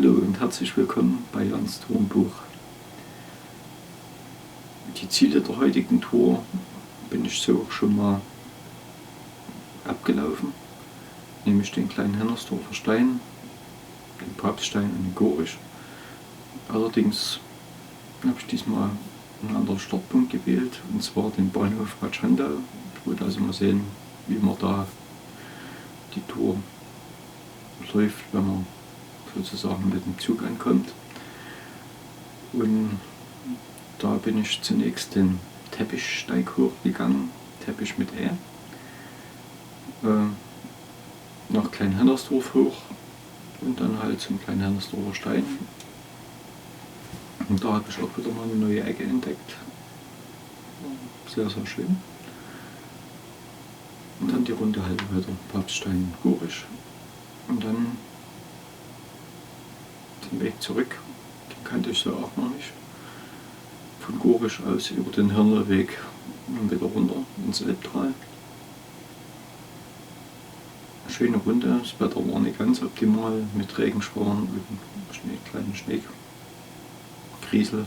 Hallo und herzlich willkommen bei Jans Tourenbuch. Die Ziele der heutigen Tour bin ich so auch schon mal abgelaufen, nämlich den kleinen Hennersdorfer Stein, den Papststein und den Gorisch. Allerdings habe ich diesmal einen anderen Startpunkt gewählt, und zwar den Bahnhof Bad Schandau. Ich wollte also mal sehen, wie man da die Tour läuft, wenn man sozusagen mit dem Zug ankommt. Und da bin ich zunächst den Teppichsteig hochgegangen, Teppich mit E, nach Klein-Hennersdorf hoch und dann halt zum Klein-Hennersdorfer Stein. Und da habe ich auch wieder mal eine neue Ecke entdeckt. Sehr, sehr schön. Und dann die Runde halt weiter, Papststein, Gorisch. Und dann den Weg zurück, den kannte ich so auch noch nicht. Von Gorisch aus über den Hirnlweg und wieder runter ins Elbtal. Schöne Runde, das Wetter war nicht ganz optimal mit Regenschauern und kleinen Schneekriesel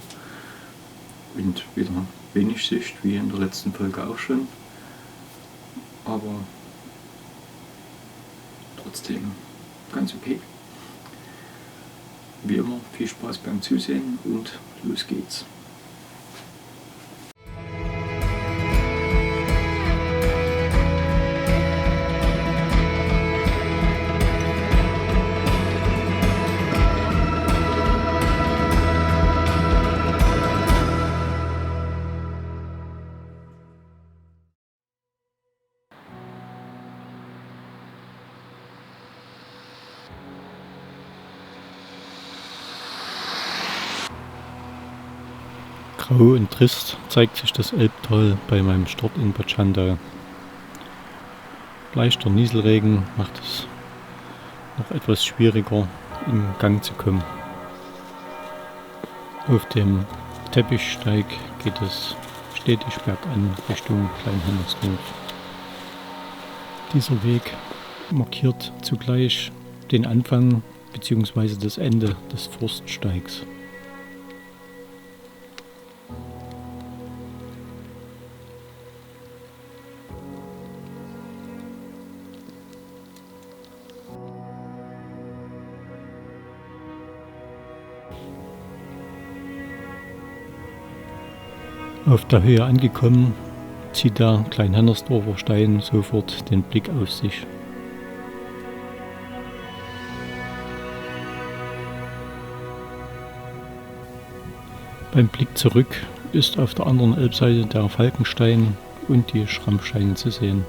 und wieder wenig Sicht, wie in der letzten Folge auch schon. Aber trotzdem ganz okay. Wie immer, viel Spaß beim Zusehen und los geht's. Grau und trist zeigt sich das Elbtal bei meinem Start in Bad Schandau. Leichter Nieselregen macht es noch etwas schwieriger, in Gang zu kommen. Auf dem Teppichsteig geht es stetig bergan Richtung Klein-Hennersdorf. Dieser Weg markiert zugleich den Anfang bzw. das Ende des Forststeigs. Auf der Höhe angekommen, zieht der Klein-Hennersdorfer Stein sofort den Blick auf sich. Beim Blick zurück ist auf der anderen Elbseite der Falkenstein und die Schrammsteine zu sehen.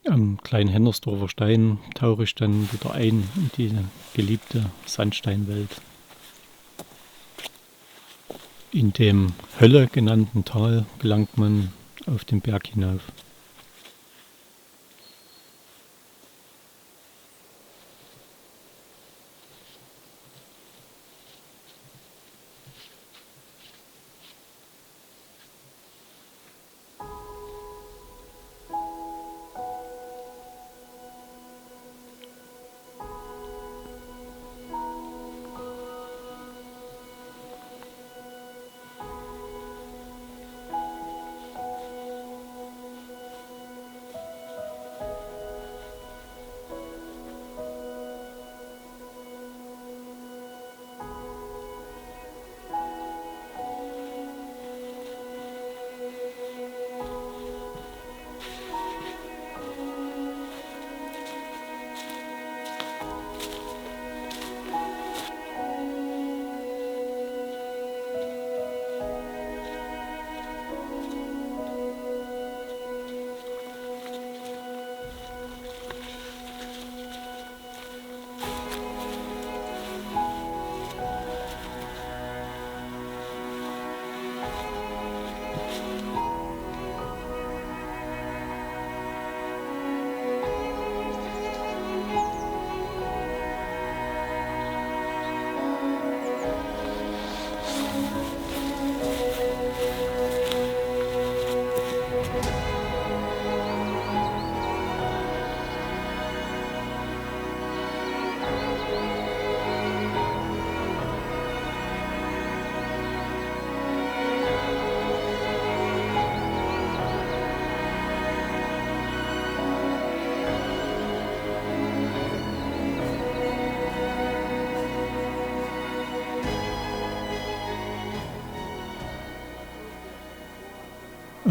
Am kleinen Hennersdorfer Stein tauche ich dann wieder ein in die geliebte Sandsteinwelt. In dem Hölle genannten Tal gelangt man auf den Berg hinauf.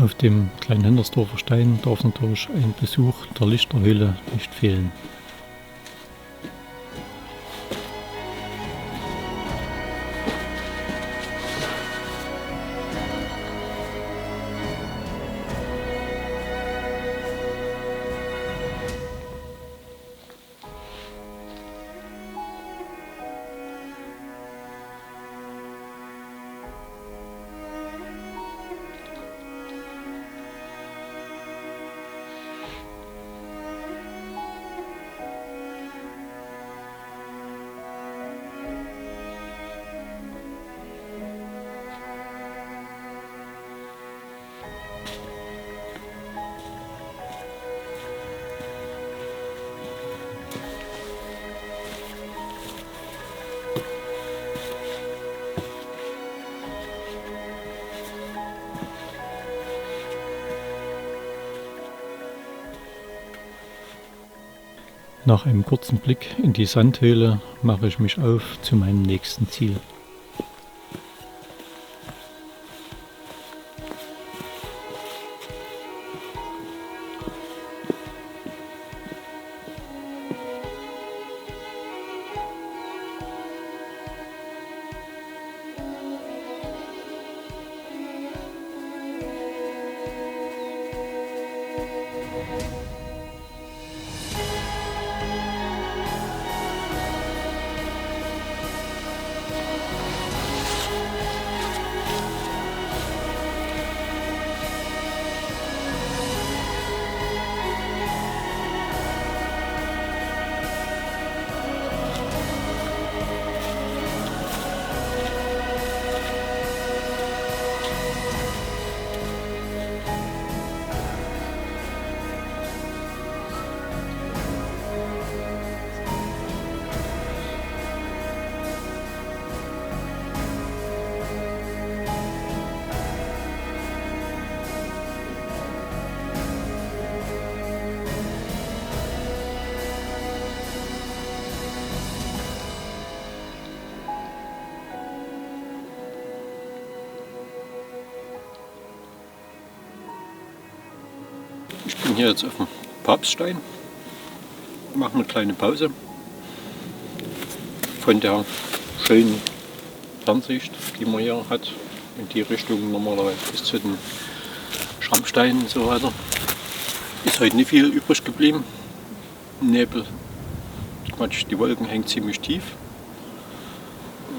Auf dem kleinen Hennersdorfer Stein darf natürlich ein Besuch der Lichterhöhle nicht fehlen. Nach einem kurzen Blick in die Sandhöhle mache ich mich auf zu meinem nächsten Ziel. Ich bin hier jetzt auf dem Papststein, mache eine kleine Pause von der schönen Fernsicht, die man hier hat, in die Richtung normalerweise bis zu den Schrammsteinen und so weiter. Ist heute nicht viel übrig geblieben. Nebel, Quatsch, die Wolken hängen ziemlich tief.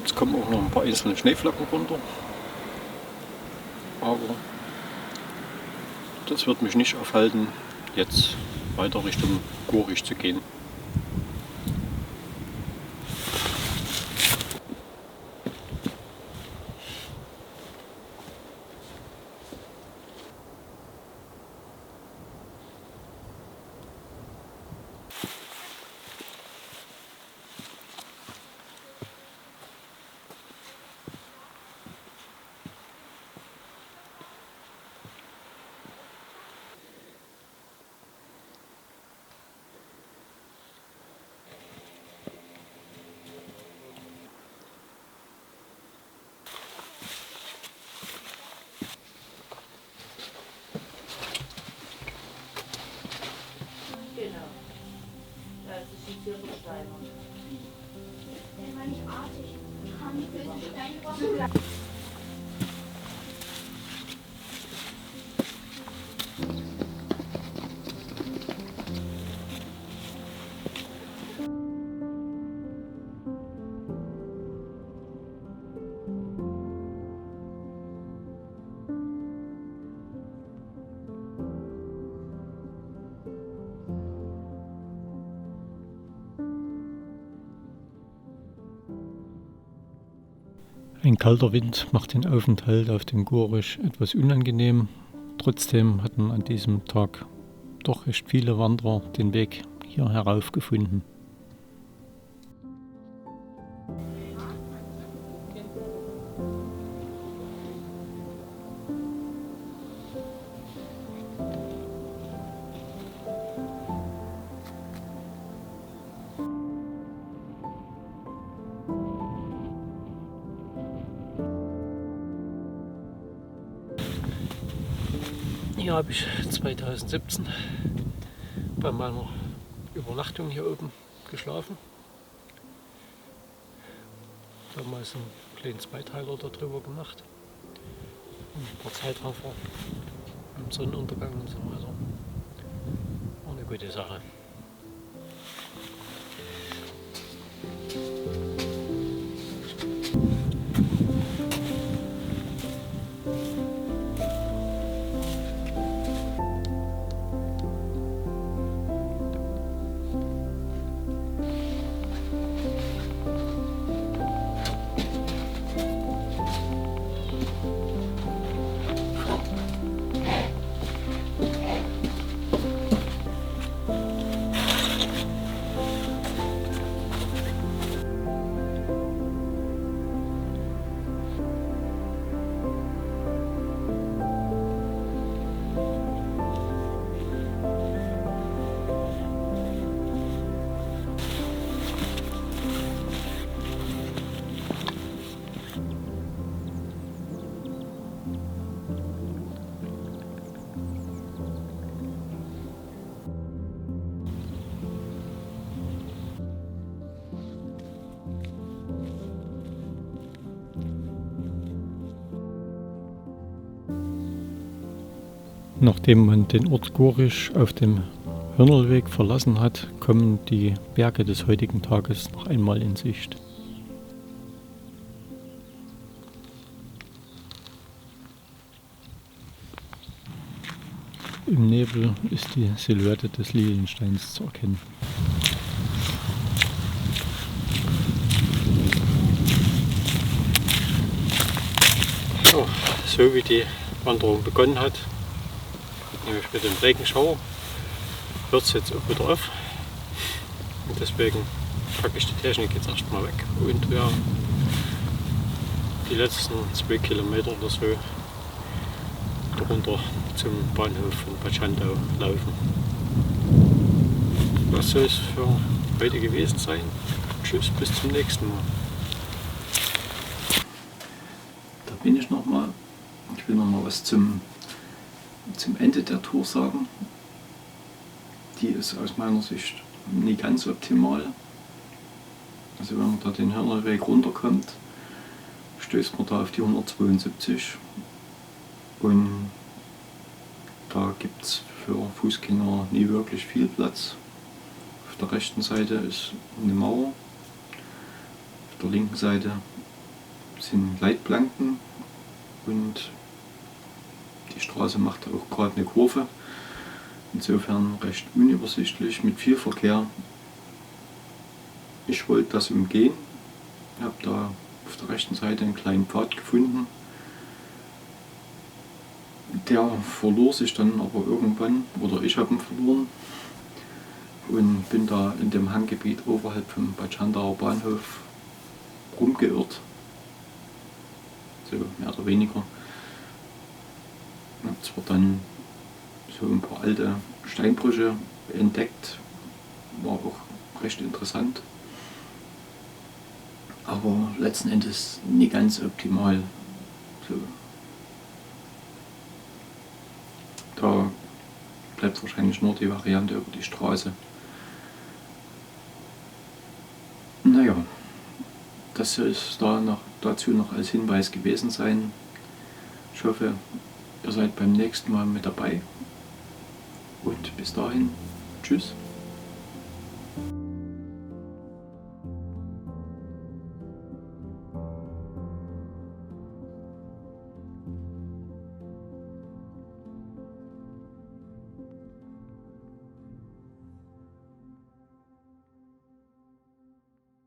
Jetzt kommen auch noch ein paar einzelne Schneeflocken runter. Aber das wird mich nicht aufhalten, jetzt weiter Richtung Gorisch zu gehen. Genau. Das ist die Zirkelsteiner. Der war nicht artig. Haben die Steine Ein kalter Wind macht den Aufenthalt auf dem Gorisch etwas unangenehm. Trotzdem hatten an diesem Tag doch recht viele Wanderer den Weg hier herauf gefunden. Hier habe ich 2017 bei meiner Übernachtung hier oben geschlafen. Damals einen kleinen Zweiteiler darüber gemacht. Ein paar Zeitraffer im Sonnenuntergang und so weiter. War eine gute Sache. Nachdem man den Ort Gorisch auf dem Hörnerweg verlassen hat, kommen die Berge des heutigen Tages noch einmal in Sicht. Im Nebel ist die Silhouette des Liliensteins zu erkennen. So wie die Wanderung begonnen hat, nämlich mit dem Regenschauer, hört es jetzt auch wieder auf. Und deswegen packe ich die Technik jetzt erstmal weg und ja, die letzten 2 Kilometer oder so darunter zum Bahnhof von Bad Schandau laufen. Das soll es für heute gewesen sein. Tschüss, bis zum nächsten Mal. Da bin ich nochmal. Ich will nochmal was zum Ende der Tour sagen. Die ist aus meiner Sicht nicht ganz optimal. Also wenn man da den Hörnerweg runterkommt, stößt man da auf die 172 und da gibt es für Fußgänger nie wirklich viel Platz. Auf der rechten Seite ist eine Mauer, auf der linken Seite sind Leitplanken und die Straße macht auch gerade eine Kurve. Insofern recht unübersichtlich mit viel Verkehr. Ich wollte das umgehen, habe da auf der rechten Seite einen kleinen Pfad gefunden. Der verlor sich dann aber irgendwann, oder ich habe ihn verloren und bin da in dem Hanggebiet oberhalb vom Bad Schandauer Bahnhof rumgeirrt, so mehr oder weniger. Habe zwar dann so ein paar alte Steinbrüche entdeckt, war auch recht interessant, aber letzten Endes nie ganz optimal. So. Da bleibt wahrscheinlich nur die Variante über die Straße. Naja, das soll es dazu noch als Hinweis gewesen sein. Ich hoffe, ihr seid beim nächsten Mal mit dabei. Und bis dahin, tschüss.